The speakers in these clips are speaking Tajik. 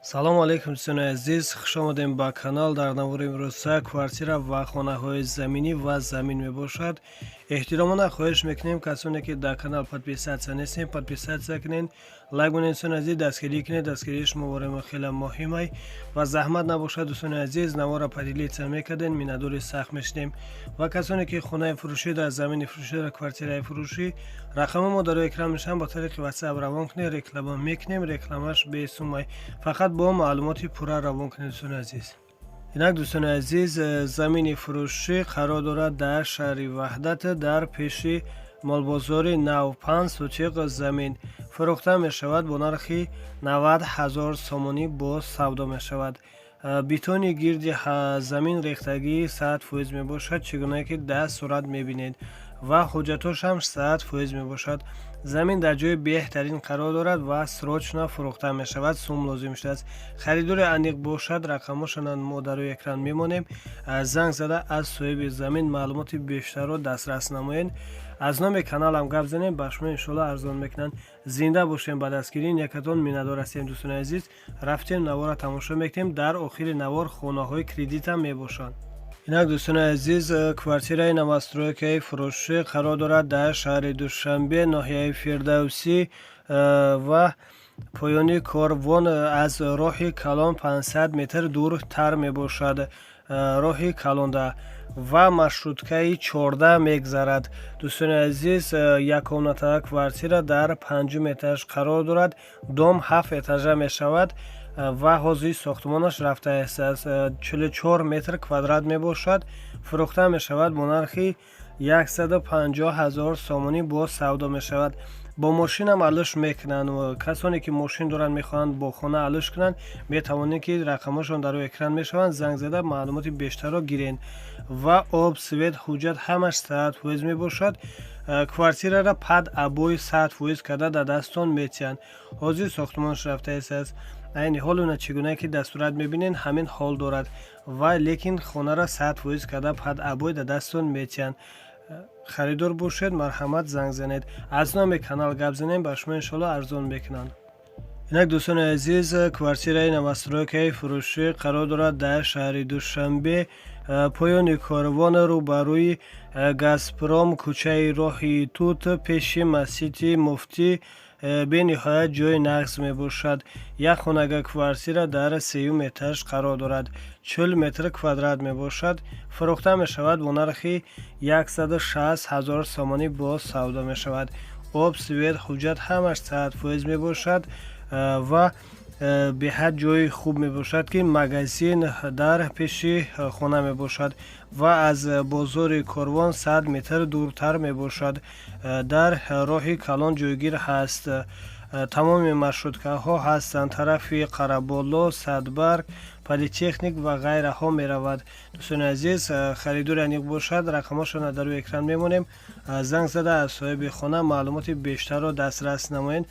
салому алейкум дӯстони азиз, хушомадем ба канал. Дар навори имрӯза квартира ва хонаҳои заминӣ ва замин мебошад. эҳтиромона хоҳиш мекунем касоне ки дар канал подписатсия нестем, подписатсия кунед, лайк бонед дӯстони азиз, дастгирӣ кунед. Дастгирии шумо бораи мо хеле муҳим ай ва заҳмат набошад дӯстони азиз, навора падилитсия мекардем, миннатдори сахт мешидем. ва касоне ки хонаи фурӯшӣ дар замини фурӯшӣ дар квартираи фурӯшӣ, рақамамо дар экран мешаванд, ба тариқи WhatsApp равон кунед, реклама мекунем, рекламаш бесум ай. Фақат бо маълумоти пурра равон кунед дӯстони азиз. инак дӯстони азиз, замини фурӯшӣ қарор дорад дар шаҳри Ваҳдат дар пеши молбозори нав. 5 сотиқ замин фурӯхта мешавад бо нархи 90 000 сомонӣ бо савдо мешавад. битони гирди замин рехтагии 100% мебошад, чӣ гуна ки дар сурат мебинед, ва ҳуҷҷатошам 100% мебошад. замин дар ҷои беҳтарин қарор дорад ва срочно фурӯхта мешавад. сум лозим шудааст. харидори аниқ бошад, рақамошонро мо дар рӯи экран мемонем. занг зада аз соҳиби замин маълумоти бештарро дастрас намоед. аз номи каналам гап занем, ба шумо иншоалло арзон мекунанд. зинда бошем. ба дастгирии некатон миннатдор ҳастем дӯстони азиз. рафтем навора тамошо мекунем. дар охири навор хонаҳои кредитам мебошанд. инак дӯстони азиз, квартираи новостройкаи фурӯшӣ қарор дорад дар шаҳри Душанбе, ноҳияи Фирдавсӣ ва поёни корвон аз роҳи калон 500 метр дуртар мебошад. роҳи калонда ва маршруткаи 14 мегзарад. дӯстони азиз, яккомнатаа квартира дар 5 этаж қарор дорад. дом 7 этажа мешавад ва ҳозирӣ сохтмонаш рафтааст. 44 метр квадрат мебошад. фурӯхта мешавад бо нархи 150 000 сомонӣ бо савдо мешавад. бо мошинам алыш мекунанд. касоне ки мошин доранд мехоҳанд бо хона алыш кунанд, метавонед ки рақамашон дар рӯи экран мешаванд. занг зада маълумоти бештарро гирен. ва об, свет, ҳуҷҷат ҳамаш 100% мебошад. квартирара пад абои 100% карда дар дастон метиҳанд. ҳозир сохтмонаш рафтааст. айни ҳол уна чӣ гуна ки дар сурат мебинед, ҳамин ҳол дорад. ва лекин хонара 100% карда пад абой дар дастон метиҳанд. харидор бошед, марҳамат, занг занед. аз номи канал гап занем, ба шумо иншоалло арзон мекунанд. инак дӯстони азиз, квартираи новостройкаи фурӯшӣ қарор дорад дар шаҳри Душанбе, поёни корвон, рӯбарӯи Газпром, кӯчаи роҳи Тут, пеши масҷиди муфтӣ. бениҳоят ҷои нағз мебошад. як хонага квартира дар 3 этаж қарор дорад. 40 метр квадрат мебошад. фурӯхта мешавад бо нархи 160 000 сомонӣ бо савдо мешавад. об, свет, ҳуҷҷат ҳамаш 100% мебошад ва беҳад ҷои хуб мебошад ки магазин дар пеши хона мебошад ва аз бозори корвон 100 метр дуртар мебошад. дар роҳи калон ҷойгир ҳаст. тамоми маршруткаҳо ҳастанд. тарафи қараболо, садбарг, политехник ва ғайраҳо меравад. дӯстони азиз, харидори аниқ бошад, рақамошонро дар рӯи экран мемонем. занг зада аз соҳиби хона маълумоти бештарро дастрас намоед.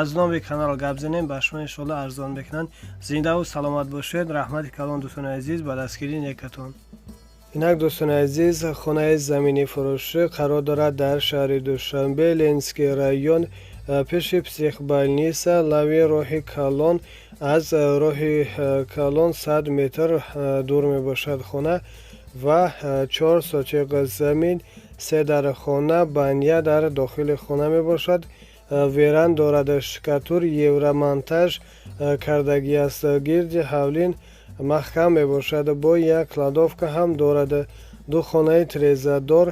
аз номи канал гап занем, ба шумо иншоалло арзон мекунанд. зиндаву саломат бошед. раҳмати калон дӯстони азиз, ба дастгирии некатон. инак дӯстони азиз, хонаи замини фурӯшӣ қарор дорад дар шаҳри Душанбе, Ленинский район, пеши психбольница, лави роҳи калон. аз роҳи калон 100 метр дур мебошад хона ва 4 сотиқ замин, 3 дар хона, баня дар дохили хона мебошад. веран дорад. шкатур евромонтаж кардагӣ аст. гирди ҳавлин маҳкам мебошад. бо як кладовка ҳам дорад. ду хонаи трезадор,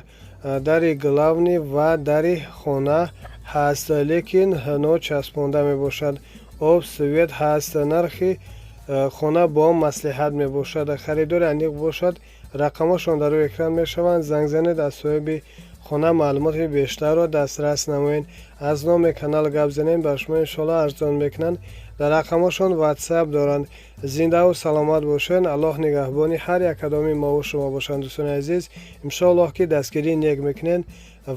дари главни ва дари хона ҳаст, лекин ночаспонда мебошад. об, свет ҳаст. нархи хона бо маслиҳат мебошад. харидори аниқ бошад, рақамошон дар рӯи экран мешаванд. занг занед, аз соҳиби хона маълумоти бештарро дастрас намоед. аз номи канал гап занем, ба шумо иншоалло арзон мекунанд. дар рақамошон WhatsApp доранд. зиндаву саломат бошед. аллоҳ нигаҳбони ҳар як кадоми мову шумо бошанд. дӯстони азиз, иншоаллоҳ ки дастгирии нек мекунед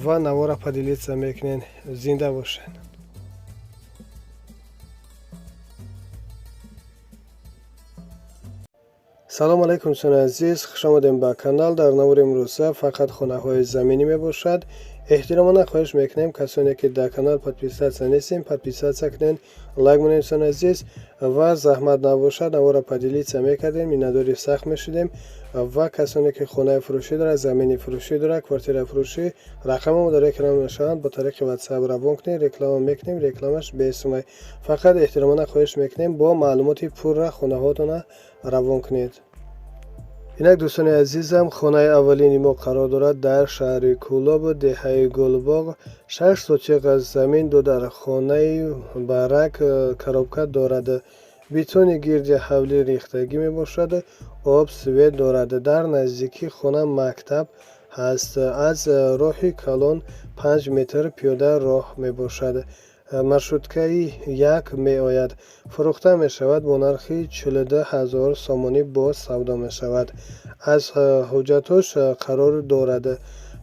ва навора падилитсия мекунед. зинда бошед. салому алейкум дӯстони азиз, хушомадем ба канал. дар навори имрӯза фақат хонаҳои заминӣ мебошад. احتراماً خواهش میکنیم کسانی که در کانال подписаться نیستیم подписаться کنین، لایک کنین دوستان عزیز و زحمت نباشد ما را поделиться میکردیم مینداری سخت میشدیم و کسانی که خانه فروشی داره، زمین فروشی داره، کوارتیر فروشی، رقم ما در اکران نشان با طریق واتساپ روان کنید، رکلام میکنیم، رکلامش به اسم فقط احتراماً خواهش میکنیم با معلومات پر را خانه هاتون روان کنید. اینک دوستان عزیزم خانه اولین ما قرار دارد در شهر کولاب دهه گلباغ 6 سوتیق از زمین دو در خانه برک کروبکت دارد، بیتون گرد حولی ریختگی می باشد، آب سوید دارد، در نزدیکی خانه مکتب هست، از راه کلان 5 متر پیاده راه می باشد، маршруткаи як меояд, фурӯхта мешавад бо нархи 42,000 сомонӣ боз савдо мешавад, аз ҳуҷҷатош қарор дорад,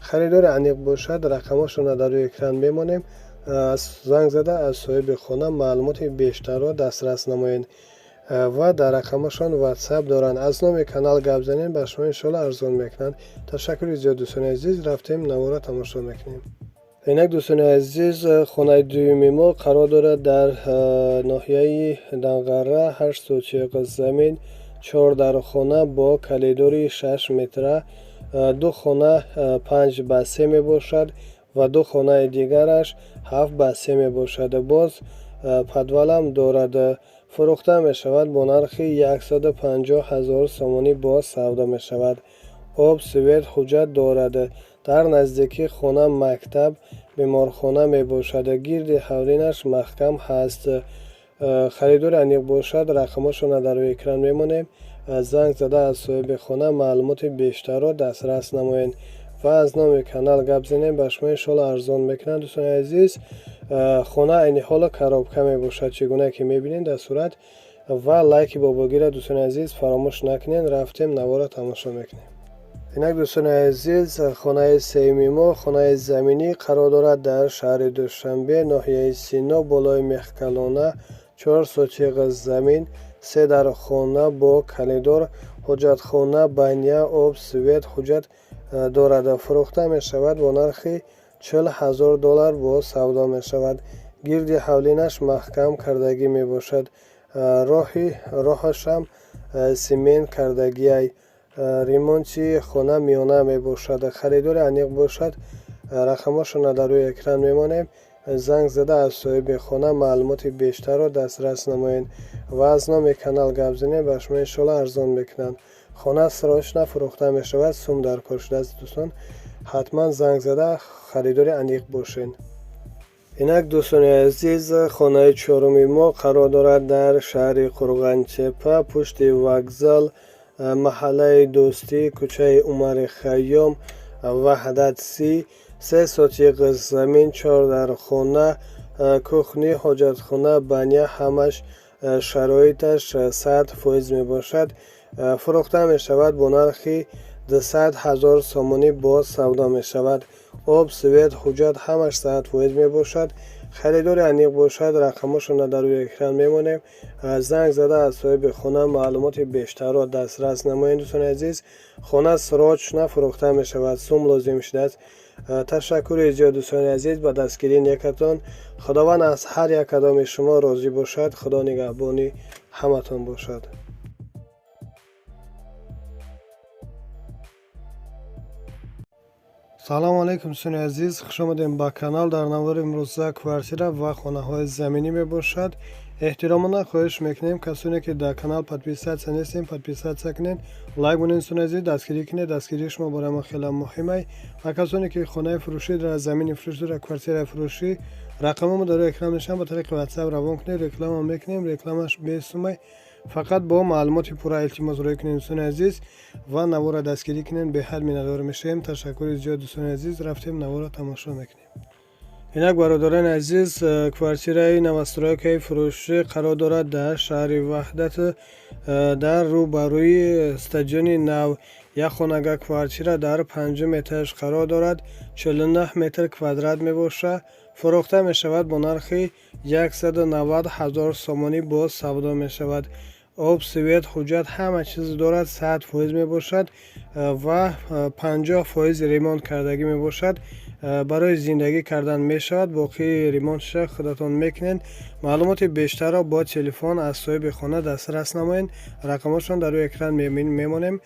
харидори аниқ бошад рақамашона дар рӯи экран мемонем, занг зада аз соҳиби хона маълумоти бештарро дастрас намоед ва дар рақамашон ватсап доранд, аз номи канал гап занед ба шумо иншоалло арзон мекунанд. Ташаккури зиёд дӯстони азиз, рафтем навора тамошо мекунем. اینک دوستان عزیز خانه دومی ما قرار دارد در ناحیه دنغره 8 سوتیق زمین 4 در خانه با کلیدوری 6 متره، دو خانه 5 به 3 می باشد و دو خانه دیگرش 7 به 3 می باشد، باز پدولم دارد، فروخته می شود با نرخ 150,000 سومانی باز سودا می شود، آب سوید حجت دارد، در نزدیکی خانه مکتب بیمارخانه می باشد، گرد حولینش محکم هست، خریدار انیق باشد رقمشون در روی اکران میمونیم، زنگ زده از صاحب خانه معلومات بیشتر را دسترس نمایید و از نام کانال گپ زنیم به شما انشاءالله ارزان میکنند. دوستان عزیز خانه این حال کروبکه می باشد چگونه که میبینید در صورت و لایک باباگی را دوستان عزیز فراموش نکنین. رفتیم نوار تماشا میکنیم. اینک دوستان عزیز خانه سیمی ما خانه زمینی قرار دارد در شهر دوشنبه ناحیه سینا بالای مخکلانه 4 سوتیق زمین 3 در خانه با کلیدور حجت خانه بنیه آب سوید حجت دارد، فروخته می شود با نرخ 40,000 دلار با سودا می شود، گرد حولینش محکم کردگی می باشد، راهش هم سیمنت کردگی، ремонти خانه میانه می باشد، خریدار انیق باشد رقمشون در روی اکران میمانیم، زنگ زده از صاحب خانه معلومات بیشتر را دسترس نمایید و از نام کانال گپ زنید به شما انشاءالله ارزان میکنند. خانه سراش نفروخته می شود، سوم در کار شده است. دوستان حتما زنگ زده خریدار انیق باشین. اینک دوستان عزیز خانه چهارمی ما قرار دارد در شهر قرغنچپه پشت وокзал محله دوستی کوچه عمر خیام وحدت 3 سوتیق زمین 4 در خانه کوخنی حاجت خانه بنیه همش شرایطش 100% می باشد، فروخته می شود با نرخ 200,000 سومانی باز سودا می شود، آب سوید حجت همش 100% می باشد، خریدار انیق باشد رقمشون در روی اکران میمونیم، زنگ زده از صاحب خانه معلومات بیشتر را دسترس نمایید. دوستان عزیز خانه سراج نفروخته می شود، سوم لازم شده است. تشکر زیاد دوستان عزیز با دستگیری نیکتان. خداوند از هر یک کدام شما راضی باشد. خدا نگهبانی همتون باشد. سلام علیکم دوستان عزیز، خوش آمدیم با کانال. در نوار امروز کوارتیر و خانه های زمینی می باشد. احتراماً خواهش میکنیم کسانی که در کانال подписаться نیستیم подписаться کنین، لایک کنین دوستان عزیز، دستگیری کنین، دستگیری شما برای ما خیلی مهمه. و کسانی که خانه فروشی داره، زمین فروشی داره، کوارتیر فروشی، رقم ما در اکران نشان با طریق واتساپ روان کنید، رکلام میکنیم، رکلامش به اسم فقط با معلومات پورا التماس روی کنین دوستان عزیز و نوار دستگیری کنین، به حد میندار میشیم. تشکر زیاد دوستان عزیز، رفتیم نوار تماشا میکنیم. اینک برادران عزیز کوارتیر نوسترای فروشی قرار دارد در شهر وحدت در روبروی استادیوم نو. یک خانگاه کوارتیر در 5 مترش قرار دارد، 49 متر کوادرات می باشد، فروخته می شود با نرخ 190,000 سومانی باز سودا می شود، آب سوید حجت همه چیز دارد، 100% می باشد و 50% ریمونت کردگی می باشد. барои зиндагӣ кардан мешавад. боқии ремонтша худатон мекунед. маълумоти бештарро бо телефон аз соҳиби хона дастрас намоед. рақамошон дар рӯи экран мемонем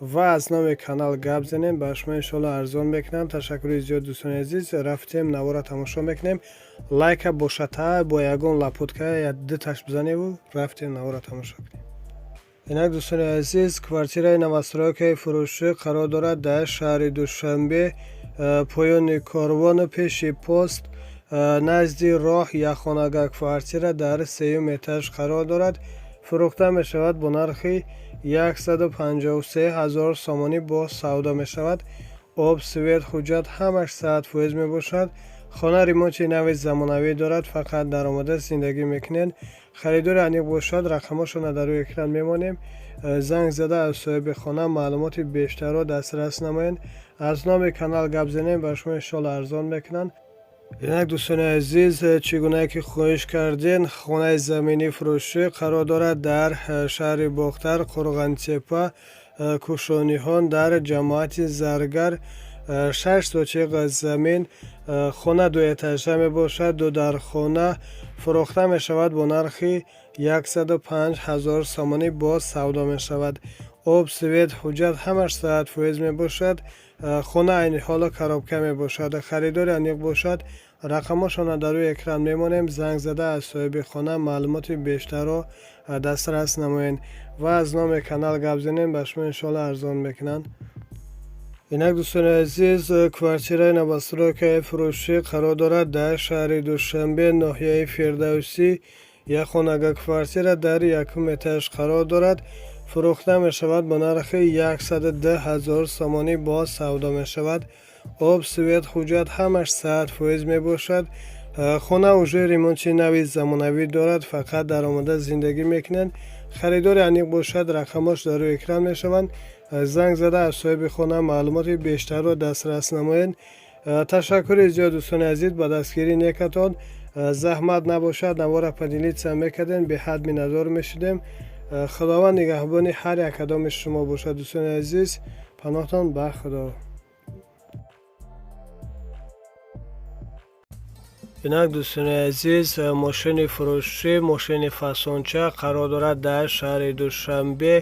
ва аз номи канал гап занем. ба шумо иншоалло арзон мекунам. ташаккури зиёд дӯстони азиз. рафтем навора тамошо мекунем. лайка бошата бо ягон лапотка дуташ бизаневу рафтем навора тамошо кунем. инак дӯстони азиз, квартираи новостройкаи фурӯшӣ қарор дорад дар шаҳри душанбе, поёни корвону пеши пост, назди роҳ. як хонага квартира дар 3-ум этаж қарор дорад. фурӯхта мешавад бо нархи 153,000 сомонӣ бо савдо мешавад. об, свет, ҳуҷҷат ҳамаш 100% мебошад. хона ремонти нави замонавӣ дорад. фақат даромада зиндагӣ мекунед. харидори аниқ бошад. рақамошона дар рӯи экран мемонем. занг зада аз соҳиби хона маълумоти бештарро дастрас намоед. аз номи канал гап занем. ба шумо иншоалло арзон мекунанд. инак дӯстони азиз, чӣ гуна ки хоҳиш карден, хонаи заминӣ фурӯшӣ қарор дорад дар шаҳри бохтар, қурғантепа, кушониҳон, дар ҷамоати заргар. 6 сотиқ замин. хона 2 этажа мебошад. дудархона фурӯхта мешавад бо нархи 105,000 сомонӣ бо савдо мешавад. об, свет, ҳуҷҷат ҳамаш 100% мебошад. хона айни ҳоло коробка мебошад. харидори аниқ бошад. рақамошона дар рӯи экран мемонем. занг зада аз соҳиби хона маълумоти бештарро дастрас намоед ва аз номи канал гап занем. ба шумо иншоалло арзон мекунанд. инак дӯстони азиз, квартираи новостройкаи фурӯшӣ қарор дорад дар шаҳри душанбе, ноҳияи фирдавсӣ. як хонага квартира дар 1-ум этаж қарор дорад. фурӯхта мешавад бо нархи 110,000 сомонӣ бо савдо мешавад. об, свет, ҳуҷҷат ҳамаш 100% мебошад. хона уже ремонти нави замонавӣ дорад. фақат даромада зиндагӣ мекунед. харидори аниқ бошад. рақамош дар рӯи экран мешаванд. занг зада аз соҳиби хона маълумоти бештарро дастрас намоед. ташаккури зиёд дӯстони азиз ба дастгирии некатон. заҳмат набошад навора падилитса мекардем. беҳад миннатдор мешудем. худованд нигаҳбони ҳар як қадоми шумо бошад. дӯстони азиз, паноҳтон ба худо. инак дӯстони азиз, мошини фурӯшӣ, мошини фасонча қарор дорад дар шаҳри душанбе.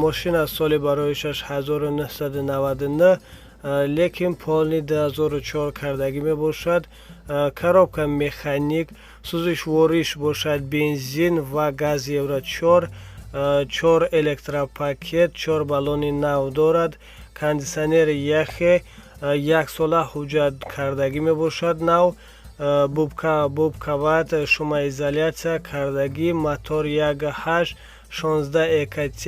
мошин аз соли бароишаш 1999, лекин полни 2004 кардагӣ мебошад. коробка механик, сӯзишвориш бошад бензин ва газ евро 4, 4 электропакет, 4 баллони нав дорад. кондисионери яхе, 1 сола ҳуҷҷат кардагӣ мебошад нав. бубкават шумоизолятсия кардагӣ. мотор 1.8 16 ЭКТ.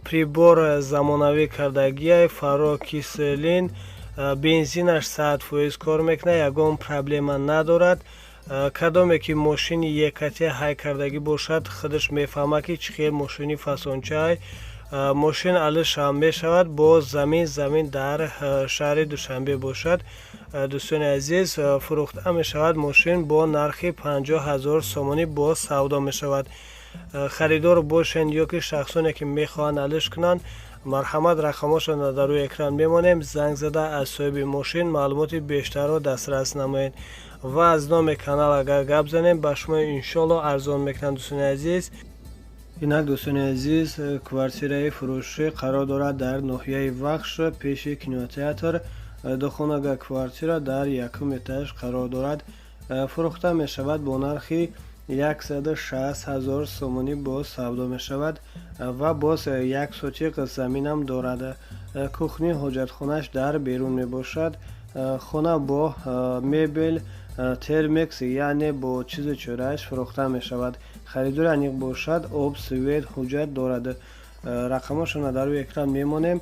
прибор замонавӣ кардагӣ. фарокислин. бензинаш 100% кор мекунад. ягон проблема надорад. кадоме ки мошини ЕКТ ҳай кардагӣ бошад, худаш мефаҳмад ки чӣ хел мошини фасончаи мошин алишам мешавад. бо замин дар шаҳри душанбе бошад. дӯстони азиз, фурӯхта мешавад. мошин бо нархи 50,000 сомонӣ бо савдо мешавад. харидор бошен ё ки шахсоне ки мехоҳанд алиш кунанд, марҳамат, рақамошона дар рӯи экран мемонем. занг зада аз соҳиби мошин маълумоти бештарро дастрас намоед ва аз номи канал агар гап занем, ба шумо иншоалло арзон мекунанд. дӯстони азиз, инак дӯстони азиз, квартираи фурӯшӣ қарор дорад дар ноҳияи вахш, пеши кинотеатр. духонага квартира дар 1-ум этаж қарор дорад. фурӯхта мешавад бо нархи 160,000 сомонӣ бо савдо мешавад ва боз 1 сотиқ заминам дорад. кухни ҳоҷатхонаш дар берун мебошад. хона бо мебел, термекс, яъне бо чизи чорааш фурӯхта мешавад. харидори аниқ бошад. об, свет, ҳуҷҷат дорад. рақамошона дар рӯи экран мемонем.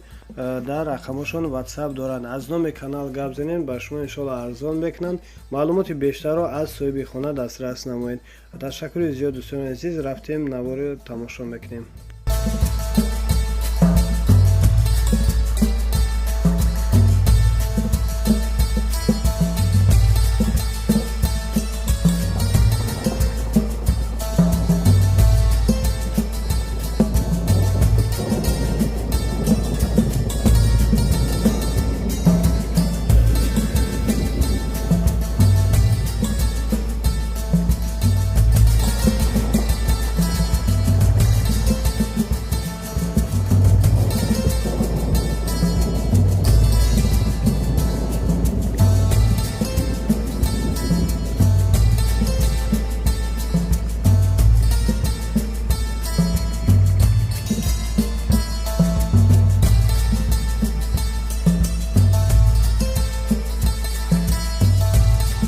дар рақамошон ватсап доранд. аз номи канал гап занем, ба шумо иншоалло арзон мекунанд. маълумоти бештарро аз соҳиби хона дастрас намоед. ташаккури зиёд дӯстони азиз. рафтем навора тамошо мекунем.